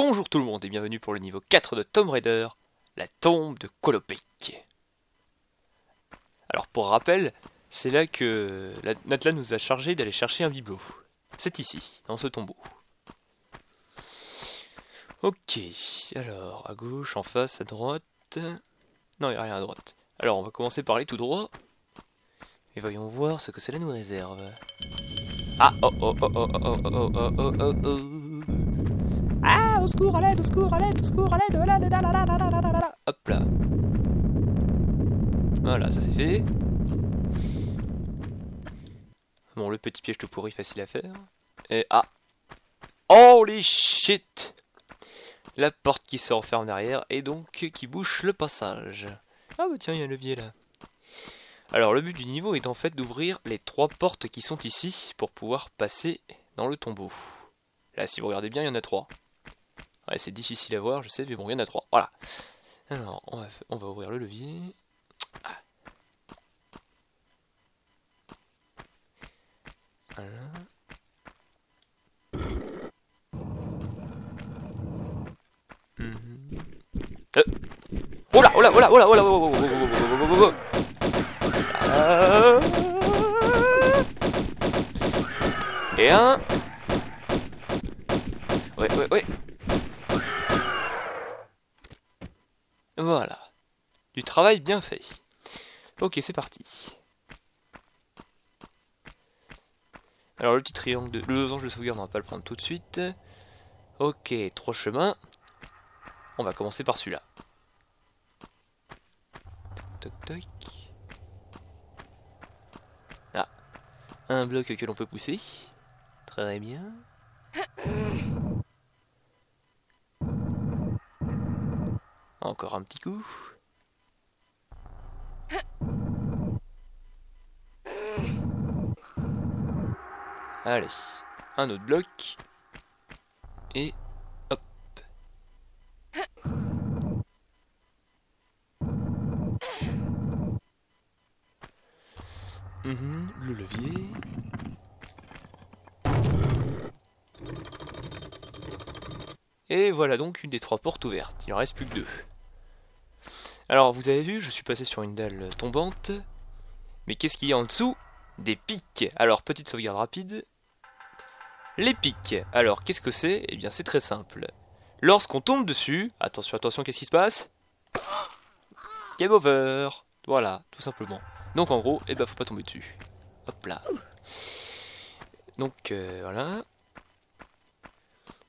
Bonjour tout le monde et bienvenue pour le niveau 4 de Tomb Raider, la tombe de Colopic. Alors pour rappel, c'est là que Natlan nous a chargé d'aller chercher un bibelot. C'est ici, dans ce tombeau. Ok, alors à gauche, en face, à droite... Non, il n'y a rien à droite. Alors on va commencer par aller tout droit. Et voyons voir ce que cela nous réserve. Ah, oh, oh, oh, oh, oh, oh, oh, oh, oh, oh. Ah, au secours, à l'aide, au secours, à l'aide, au secours, à l'aide, hop là. Voilà, ça c'est fait. Bon, le petit piège tout pourri, facile à faire. Et ah, holy shit! La porte qui se referme derrière et donc qui bouche le passage. Ah bah tiens, il y a un levier là. Alors le but du niveau est en fait d'ouvrir les 3 portes qui sont ici pour pouvoir passer dans le tombeau. Là, si vous regardez bien, il y en a 3. Ouais, c'est difficile à voir, je sais, mais bon, il y en a 3. Voilà. Alors, on va ouvrir le levier. Ah. Voilà. Oh là, oh là, oh là, oh là, oh là, oh là, et un. Ouais, ouais, ouais. Voilà. Du travail bien fait. Ok, c'est parti. Alors le petit triangle de... Le losange de sauvegarde, on va pas le prendre tout de suite. Ok, 3 chemins. On va commencer par celui-là. Toc toc toc. Ah. Un bloc que l'on peut pousser. Très bien. Encore un petit coup. Allez, un autre bloc. Et hop. Le levier. Et voilà donc une des 3 portes ouvertes. Il en reste plus que 2. Alors vous avez vu, je suis passé sur une dalle tombante. Mais qu'est-ce qu'il y a en dessous? Des pics. Alors petite sauvegarde rapide. Les pics. Alors qu'est-ce que c'est? Eh bien c'est très simple. Lorsqu'on tombe dessus, attention, attention, qu'est-ce qui se passe? Game over. Voilà, tout simplement. Donc en gros, eh ben faut pas tomber dessus. Hop là. Donc voilà.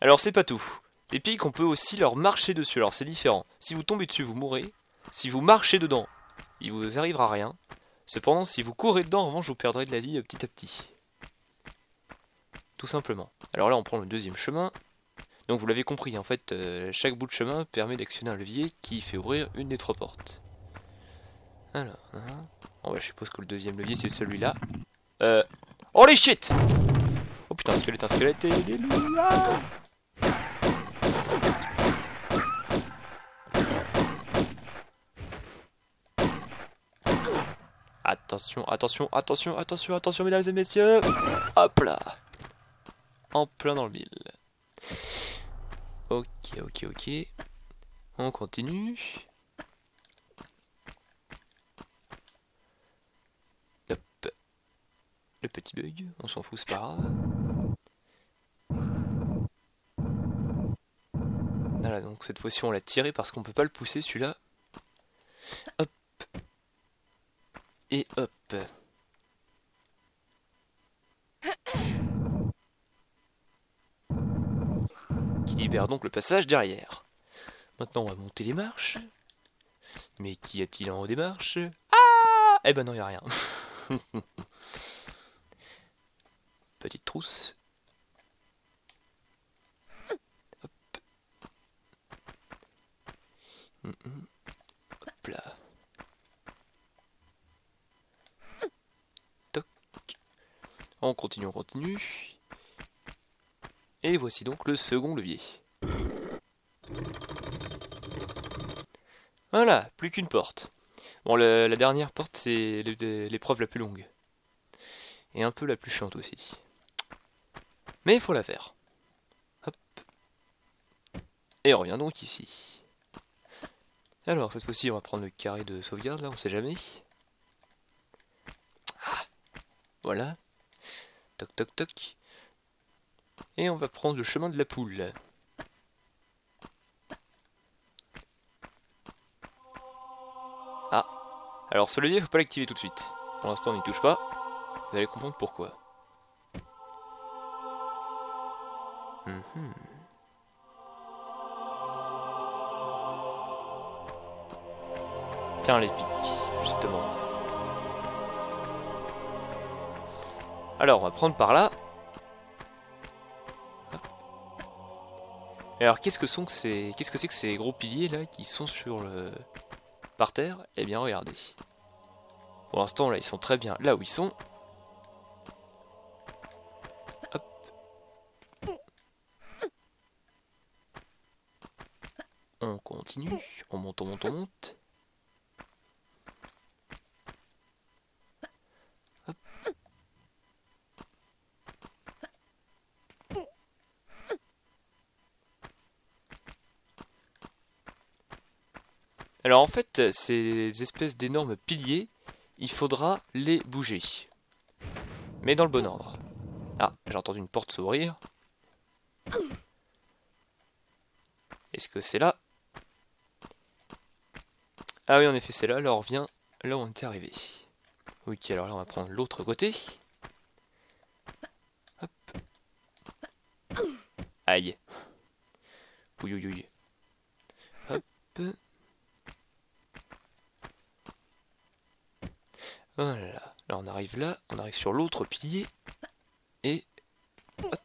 Alors c'est pas tout. Les pics, on peut aussi leur marcher dessus. Alors c'est différent. Si vous tombez dessus, vous mourrez. Si vous marchez dedans, il vous arrivera rien. Cependant, si vous courez dedans, en revanche, vous perdrez de la vie petit à petit. Tout simplement. Alors là, on prend le deuxième chemin. Donc vous l'avez compris, en fait, chaque bout de chemin permet d'actionner un levier qui fait ouvrir une des 3 portes. Alors, bon, bah, je suppose que le deuxième levier, c'est celui-là. Oh les shit! Oh putain, un squelette et des loups. Ah, attention, attention, attention, attention, attention, mesdames et messieurs. Hop là. En plein dans le mille. Ok, ok, ok. On continue. Hop. Le petit bug, on s'en fout, c'est pas grave. Voilà, donc cette fois-ci on l'a tiré parce qu'on peut pas le pousser celui-là. Hop. Et hop. Qui libère donc le passage derrière. Maintenant on va monter les marches. Mais qu'y a-t-il en haut des marches? Ah! Eh ben non, y a rien. Petite trousse. Hop. Hop là. Toc. On continue, on continue. Et voici donc le second levier. Voilà, plus qu'une porte. Bon, la dernière porte, c'est l'épreuve la plus longue. Et un peu la plus chiante aussi. Mais il faut la faire. Hop. Et on revient donc ici. Alors, cette fois-ci, on va prendre le carré de sauvegarde, là, on sait jamais. Ah, voilà. Toc, toc, toc. Et on va prendre le chemin de la poule. Ah, alors ce levier, faut pas l'activer tout de suite. Pour l'instant, on n'y touche pas. Vous allez comprendre pourquoi. Tiens, les pics, justement. Alors, on va prendre par là. Hop. Et alors, qu'est-ce que c'est que ces gros piliers là qui sont sur le par terre? Eh bien, regardez. Pour l'instant, là, ils sont très bien là où ils sont. Hop. On continue. On monte, on monte, on monte. Hop. Alors en fait, ces espèces d'énormes piliers, il faudra les bouger. Mais dans le bon ordre. Ah, j'ai entendu une porte s'ouvrir. Est-ce que c'est là? Ah oui, en effet, c'est là. Alors on revient là où on était arrivé. Ok, alors là, on va prendre l'autre côté. Hop. Aïe. Oui, oui, oui. Hop. Voilà. Là, on arrive sur l'autre pilier. Et... hop.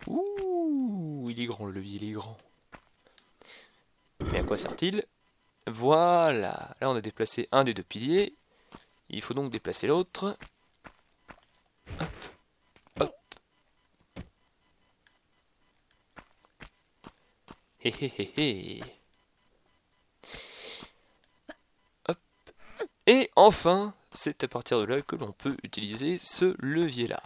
Ouh, il est grand le levier, il est grand. Mais à quoi sert-il? Voilà. Là, on a déplacé un des deux piliers. Il faut donc déplacer l'autre. Hop. Hop. Hé hé hé hé. Hop. Et enfin, c'est à partir de là que l'on peut utiliser ce levier-là.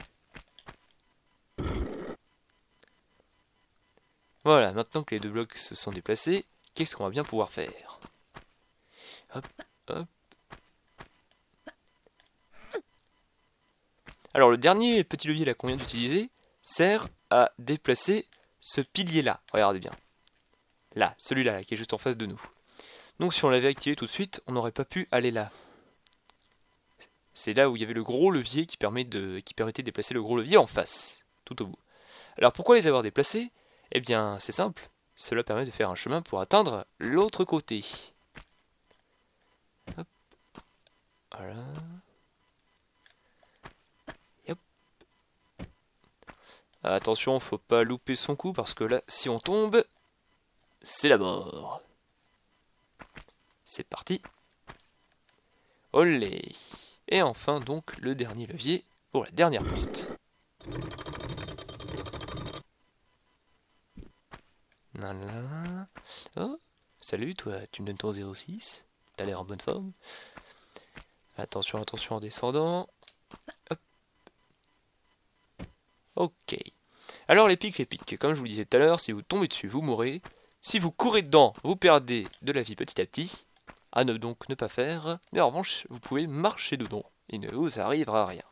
Voilà, maintenant que les deux blocs se sont déplacés, qu'est-ce qu'on va bien pouvoir faire? Hop, hop. Alors le dernier petit levier là qu'on vient d'utiliser sert à déplacer ce pilier-là. Regardez bien. Là, celui-là là, qui est juste en face de nous. Donc si on l'avait activé tout de suite, on n'aurait pas pu aller là. C'est là où il y avait le gros levier qui permettait de déplacer le gros levier en face, tout au bout. Alors pourquoi les avoir déplacés? Eh bien c'est simple, cela permet de faire un chemin pour atteindre l'autre côté. Hop. Voilà. Hop. Attention, faut pas louper son coup parce que là, si on tombe, c'est la mort. C'est parti. Olé. Et enfin donc le dernier levier pour la dernière porte. Voilà. Oh, salut toi, tu me donnes ton 06. T'as l'air en bonne forme. Attention, attention en descendant. Hop. Ok. Alors les pics, comme je vous le disais tout à l'heure, si vous tombez dessus, vous mourrez. Si vous courez dedans, vous perdez de la vie petit à petit. À ne donc ne pas faire. Mais en revanche, vous pouvez marcher dedans. Il ne vous arrivera rien.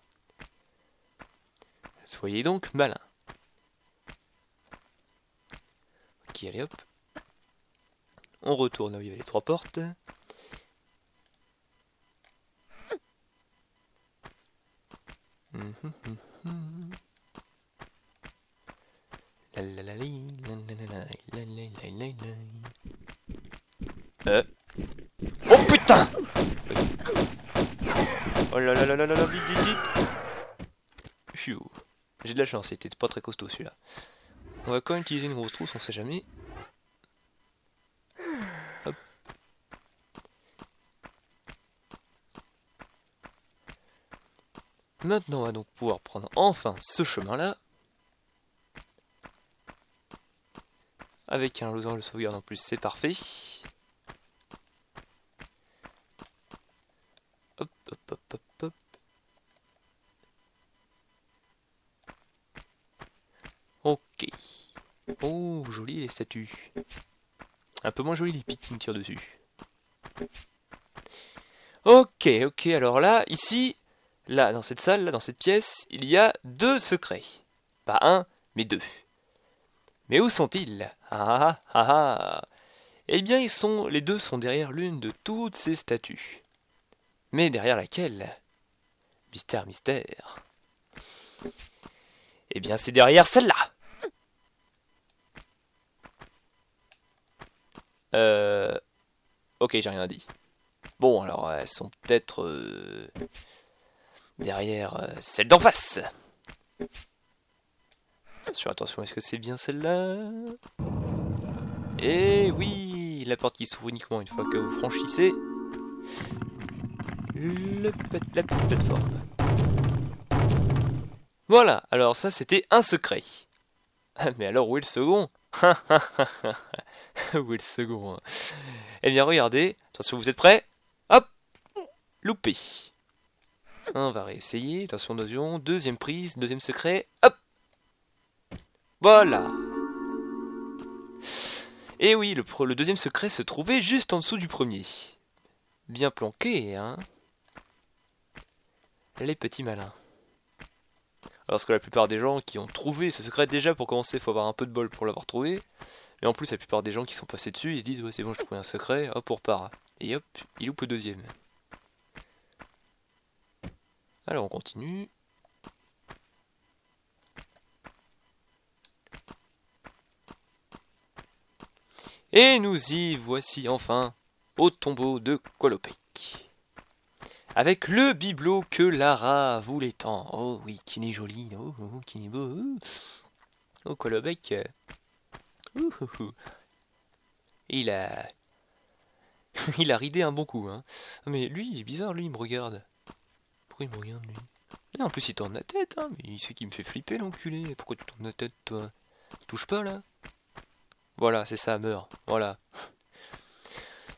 Soyez donc malin. Ok, allez hop. On retourne là où il y avait les trois portes. Oh putain! Oh là là là là là, vite, vite, vite! Phew. J'ai de la chance, il était pas très costaud celui-là. On va quand même utiliser une grosse trousse, on sait jamais. Hop. Maintenant, on va donc pouvoir prendre enfin ce chemin-là. Avec un losange de sauvegarde en plus, c'est parfait. Hop, hop, hop, hop, hop. Ok. Oh, joli les statues. Un peu moins joli les pics qui me tirent dessus. Ok, alors là, ici, là, dans cette salle, là, dans cette pièce, il y a 2 secrets. Pas un, mais 2. Mais où sont-ils? Ah ah ah ah. Eh bien, les 2 sont derrière l'une de toutes ces statues. Mais derrière laquelle? Mystère, mystère. Eh bien, c'est derrière celle-là. Ok, j'ai rien dit. Bon, alors, elles sont peut-être derrière celle d'en face. Attention, attention, est-ce que c'est bien celle-là? Eh oui, la porte qui s'ouvre uniquement une fois que vous franchissez la petite plateforme. Voilà, alors ça c'était un secret. Mais alors où est le second? Où est le second? Eh bien regardez, attention, vous êtes prêts? Hop, loupé. On va réessayer, attention, deuxième prise, deuxième secret, hop. Voilà. Et oui, le deuxième secret se trouvait juste en dessous du premier. Bien planqué, hein? Les petits malins. Parce que la plupart des gens qui ont trouvé ce secret, déjà pour commencer, il faut avoir un peu de bol pour l'avoir trouvé. Et en plus, la plupart des gens qui sont passés dessus, ils se disent ouais, c'est bon, j'ai trouvé un secret, hop, on repart. Et hop, il loupe le deuxième. Alors on continue. Et nous y voici enfin au tombeau de Kolopek. Avec le bibelot que Lara voulait tant. Oh oui, qu'il est joli, oh, oh qu'il est beau. Oh, Kolopek. Il a... il a ridé un bon coup, hein. Mais lui, il est bizarre, lui, il me regarde. Pourquoi il me regarde, lui? Et en plus, il tourne la tête, hein. Mais il sait qu'il me fait flipper, l'enculé. Pourquoi tu tournes la tête, toi? Touche pas, là. Voilà, c'est ça, meurt. Voilà.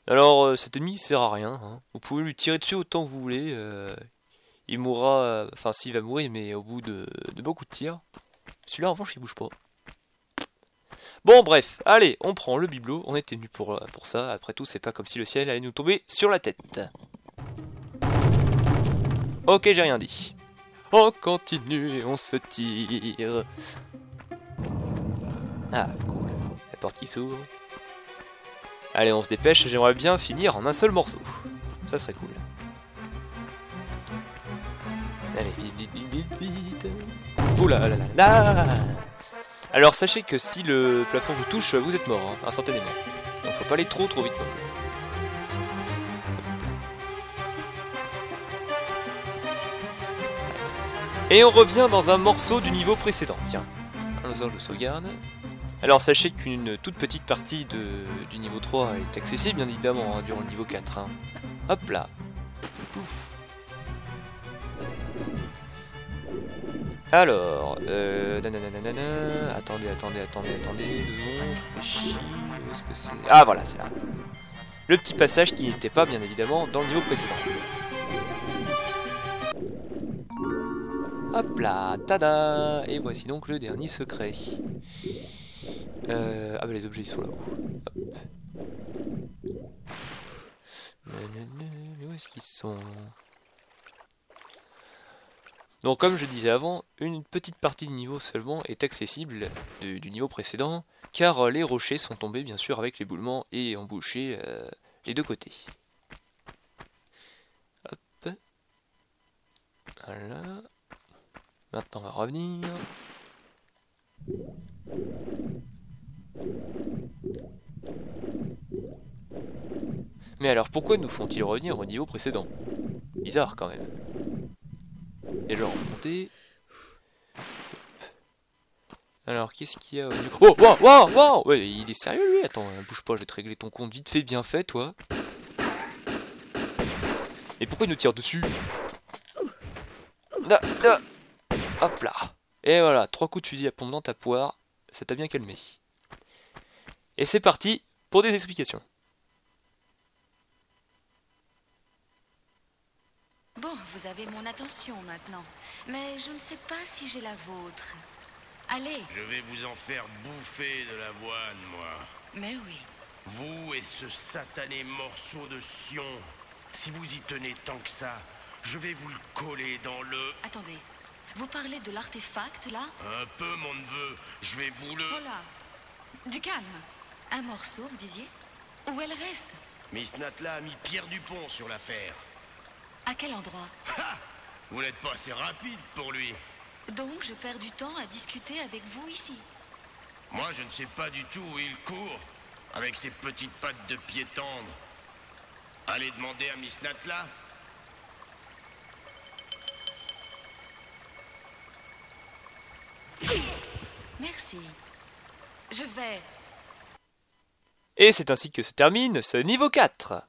Alors, cet ennemi, il sert à rien, hein. Vous pouvez lui tirer dessus autant que vous voulez. Il mourra... Enfin, s'il va mourir, mais au bout de beaucoup de tirs. Celui-là, en revanche, il bouge pas. Bon, bref, allez, on prend le bibelot, on était venu pour ça, après tout, c'est pas comme si le ciel allait nous tomber sur la tête. Ok, j'ai rien dit. On continue et on se tire. Ah, cool, la porte qui s'ouvre. Allez, on se dépêche, j'aimerais bien finir en un seul morceau. Ça serait cool. Allez, vite, vite, vite, vite, vite. Oula là là là. Alors sachez que si le plafond vous touche, vous êtes mort, hein, instantanément. Donc faut pas aller trop vite non plus. Et on revient dans un morceau du niveau précédent. Tiens, un osage de sauvegarde. Alors sachez qu'une toute petite partie du niveau 3 est accessible bien évidemment hein, durant le niveau 4. Hein. Hop là. Pouf. Alors, attendez, 2 secondes, je réfléchis, où est-ce que c'est? Ah voilà, c'est là. Le petit passage qui n'était pas, bien évidemment, dans le niveau précédent. Hop là, tada! Et voici donc le dernier secret. Ah bah les objets ils sont là-haut. Où est-ce qu'ils sont? Donc comme je disais avant, une petite partie du niveau seulement est accessible du niveau précédent, car les rochers sont tombés bien sûr avec l'éboulement et ont bouché les deux côtés. Hop. Voilà. Maintenant on va revenir. Mais alors pourquoi nous font-ils revenir au niveau précédent? Bizarre quand même. Et je vais remonter. Alors, qu'est-ce qu'il y a au niveau... Oh, wow! Ouais, il est sérieux, lui? Attends, bouge pas, je vais te régler ton compte vite fait, bien fait, toi. Et pourquoi il nous tire dessus? Hop là. Et voilà, 3 coups de fusil à pompe dans ta poire. Ça t'a bien calmé. Et c'est parti pour des explications. Bon, vous avez mon attention maintenant, mais je ne sais pas si j'ai la vôtre. Allez. Je vais vous en faire bouffer de l'avoine, moi. Mais oui. Vous et ce satané morceau de sion. Si vous y tenez tant que ça, je vais vous le coller dans le... Attendez. Vous parlez de l'artefact, là? Un peu, mon neveu. Je vais vous le... Oh là. Du calme. Un morceau, vous disiez? Où elle reste? Miss Natla a mis Pierre Dupont sur l'affaire. À quel endroit? Ha! Vous n'êtes pas assez rapide pour lui. Donc je perds du temps à discuter avec vous ici. Moi, je ne sais pas du tout où il court, avec ses petites pattes de pied tendre. Allez demander à Miss Natla. Merci. Je vais... Et c'est ainsi que se termine ce niveau 4.